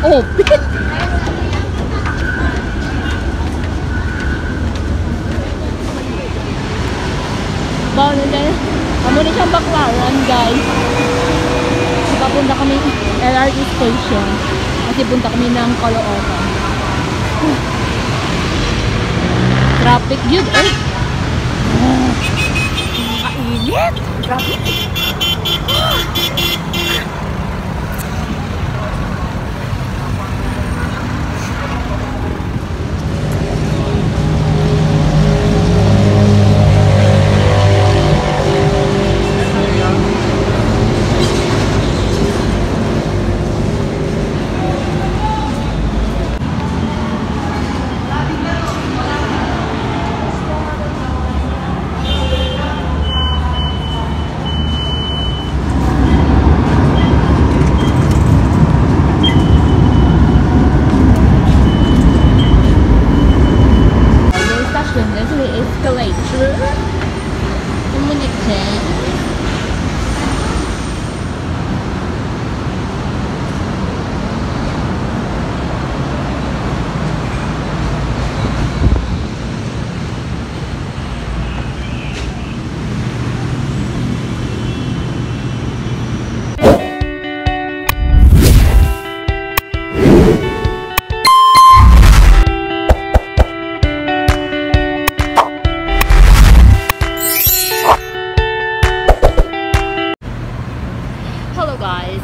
Open. Bawa na dahil. Amo na siyang baklaran, guys. Kasi papunta kami LRT station. Kasi punta kami ng Caloocan. Traffic yun, eh. Mainit. Traffic.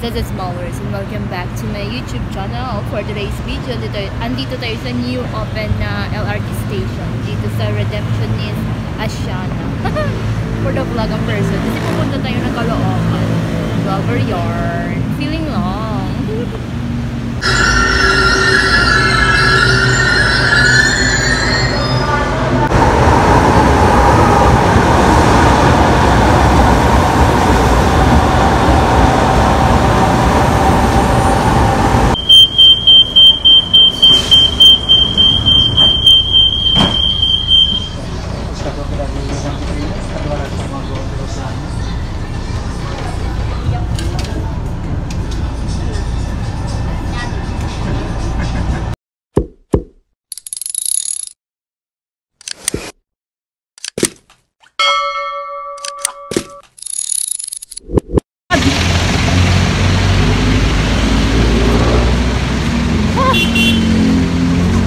This is Mowers and welcome back to my YouTube channel. For today's video, andito tayo sa new open na LRT station dito sa Redemptionist Asiana. For the vlog ang person. Kasi pupunta tayo ng Caloocan. Lover yarn. Feeling long.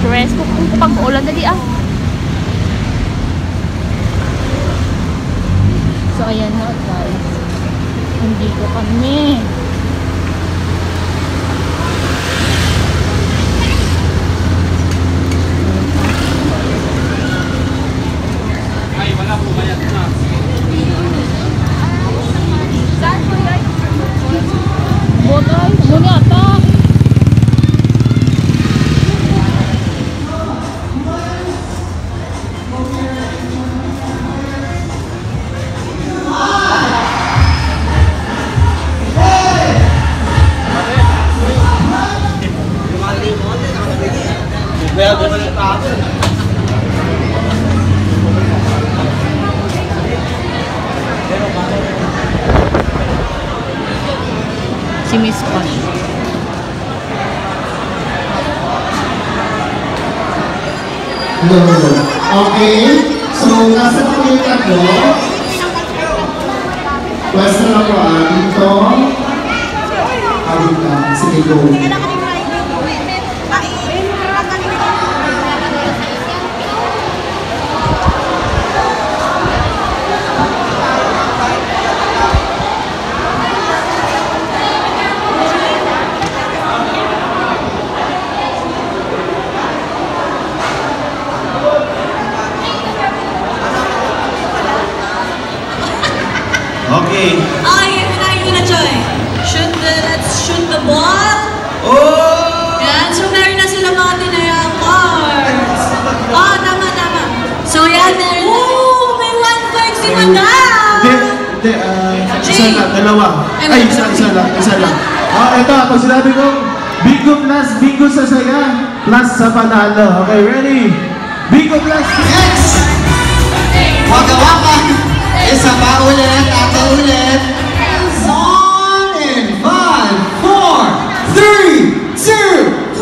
Stress ko kung pag-ulan na di ah. So ayan na guys. Hindi ko kami. Ay, wala po bayad na. Saan po yan? Botay, muna ata. Si Miss Connie. Hello. Okay. So, nasa kami tatlo. Pwesto na po dito. Dito. Sige, go. Okay. Ay, unahin ko na, Joy. Let's shoot the ball. Oh! Yan. So, meron na sila mga tinayang cards. Oh, tama. So, yan. Oh, may 1 si Madam. Hindi, isa lang, dalawa. Ay, isa lang. Ito, pag sinabi ko, bingo plus, bingo sa saya, plus sa panalo. Okay, ready? Bingo plus, X! Waka-waka! Isa pa ulit, ako ulit. On in 5, 4, 3, 2,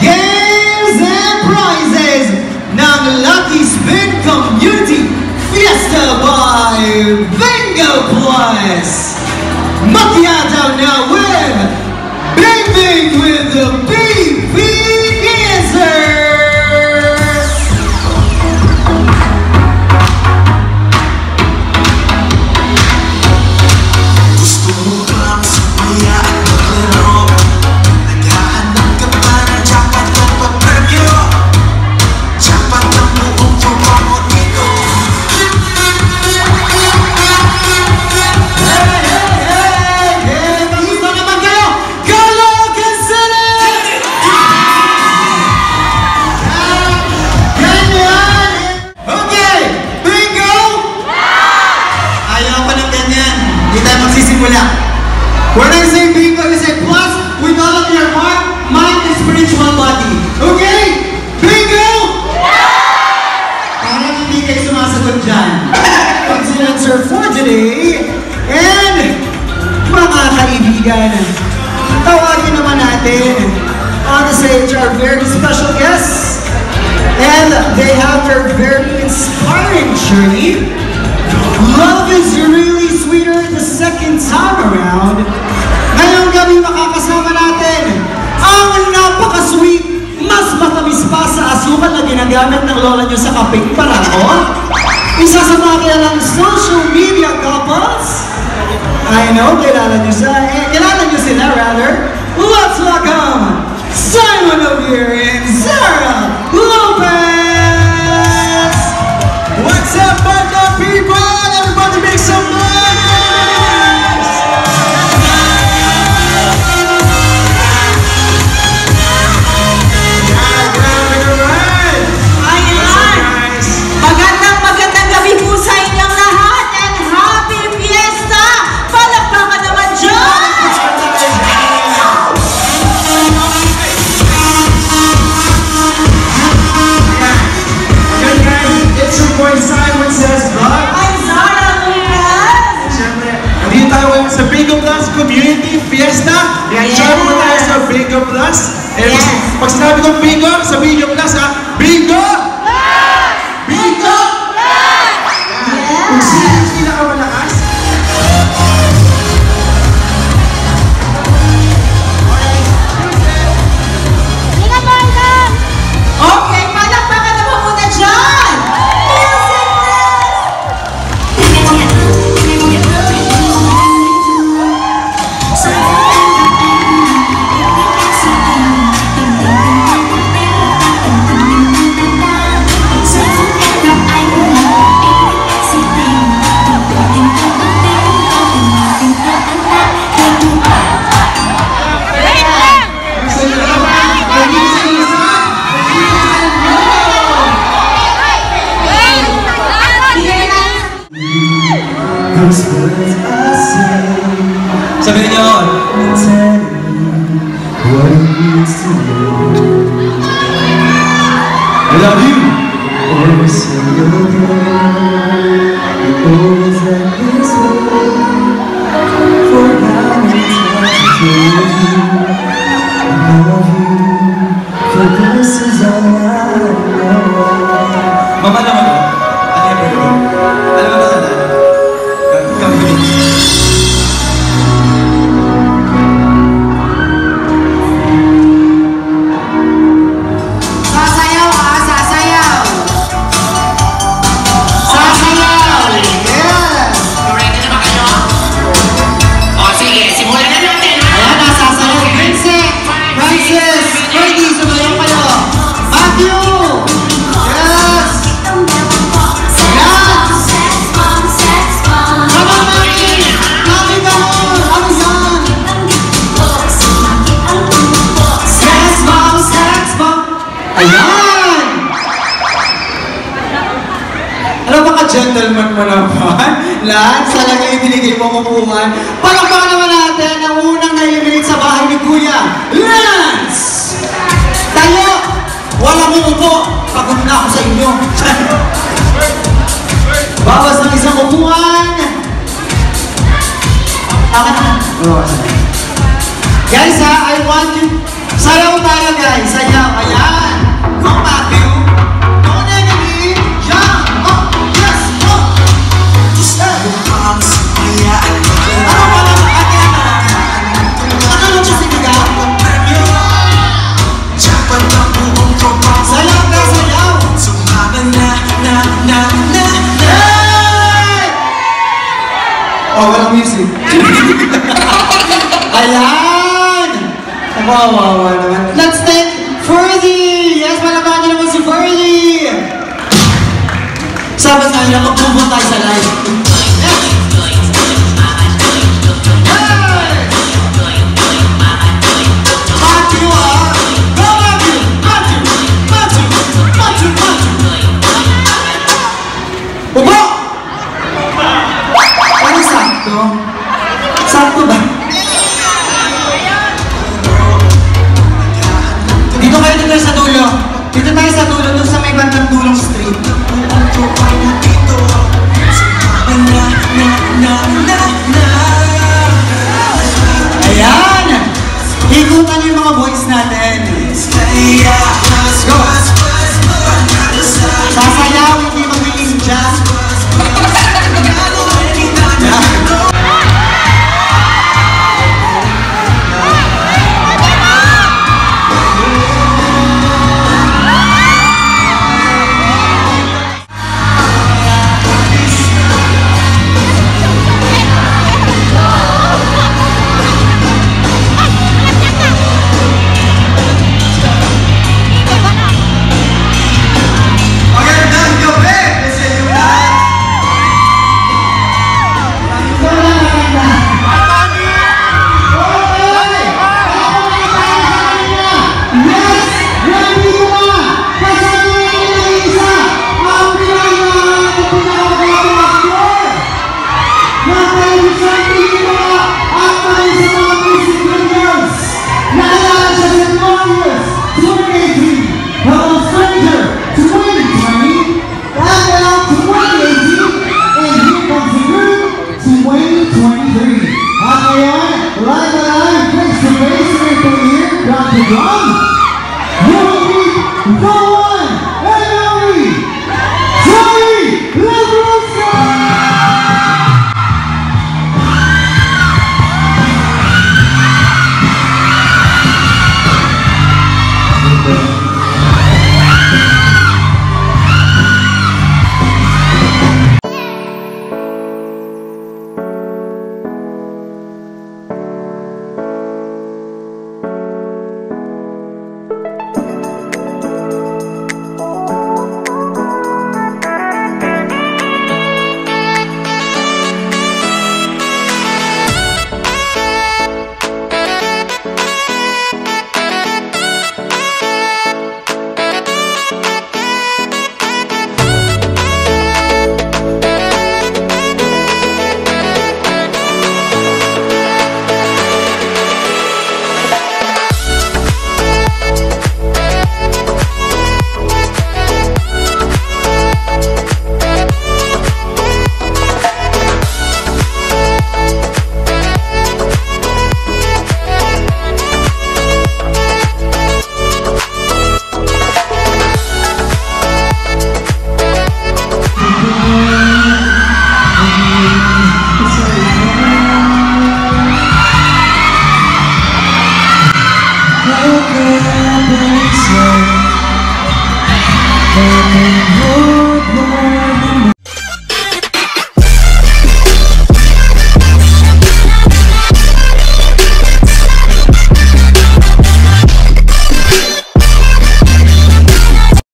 Games and prizes ng Lucky Spin Community Fiesta by Bingo Plus. Macchiato now with Bing Bing with the BP answers. Gusto mo bang sumaya at maglaro? Naghahanap ka ba ng jackpot o papremyo? Jackpot ang buong tuwa mo dito. Gusto naman kayo? Caloocan City! Ganyan! Okay! Bingo! Ayaw ko ng ganyan. Hindi tayo magsisimula. When I say bingo, you say plus with all of your heart, mind, and spiritual body. Okay? Bingo! Parang hindi kayo sumasagot dyan. Excellent answer for today. And mga kaibigan, tawagin naman natin on the stage our very special guests. And they have their very inspiring journey. Love is really sweeter the second time around. Ngayong gabi makakasama natin ang napaka-sweet, mas matamis pa sa asukal na ginagamit ng lola nyo sa kapeng parako. Isa sa mga kilalang social media couples. I know, kilala nyo sila rather. Let's welcome Simon O'Leary and Sarah Lopez! What's up, Banda people? Everybody make some noise! Ayan! Magandang gabi po sa inyong lahat and happy fiesta! Palakpakan naman dyan! It's your boy Simon Says Vlog. I'm Zara Lopez! Siyempre, nandito tayo ngayon sa Bingo Plus Community Fiesta. I-enjoy mo tayo sa Bingo Plus. Yes. Pag sinabi kong Bingo, sa Bingo Plus ha, Bingo! Bingo! Kung sino yung pinakamalakas, Okay, palakpakan naman muna dyan! Music Sabi niyo, I love you! mama naman ko. Ano yung pwede mo? Ano ba ito? Kami. Sasayaw ha, sasayaw! Sasayaw! Yes! Ready na ba kayo? O sige, simulan na natin! Ayan na, sasayaw. Francis! Ready, sumayaw kayo. Matthew! Yes! Yes! Come on, Matthew! Kami ka mo! Ano yan? Sex bomb! Sex bomb! Ayan! Ano ba ka-gentleman mo naman? Lance, talaga yung binigay mo kukuhan. Palakpakan naman natin ang unang na-eliminate sa bahay ni Kuya, Lance! Tayo! Walang umupo! Pagod na ako sa inyo. Bawas ng isang upuan! Akin na. Guys ha, I want you. Sayaw tayo guys. Sayaw. Ayan. Go Matthew. Go Negati. Jump. Oh, yes. Oh. Gusto mo bang sumaya at maglaro? Ano ba naman? Ano lang siya sinigaw? Premyo. Dapat ang buong tropa mo. Sayaw ka, sayaw. Sumama na. Hey! Oh, walang music. Ayan! Wow naman. Let's thank Ferdy! Yes, malabahan niyo naman si Ferdy! Sabi sa kanila, mag-move tayo sa live. Yes! Hey! Matthew, ah! Go, Matthew! Upo! Ano sakto? Sakto ba? Dito tayo sa dulo. Dito tayo sa dulo, doon sa may bandang dulong street. Buong tropa mo dito. Sumama na. Ayan! Ikutan niyo yung mga boys natin. Go! Sasayaw, hindi magiging jazz. Drum!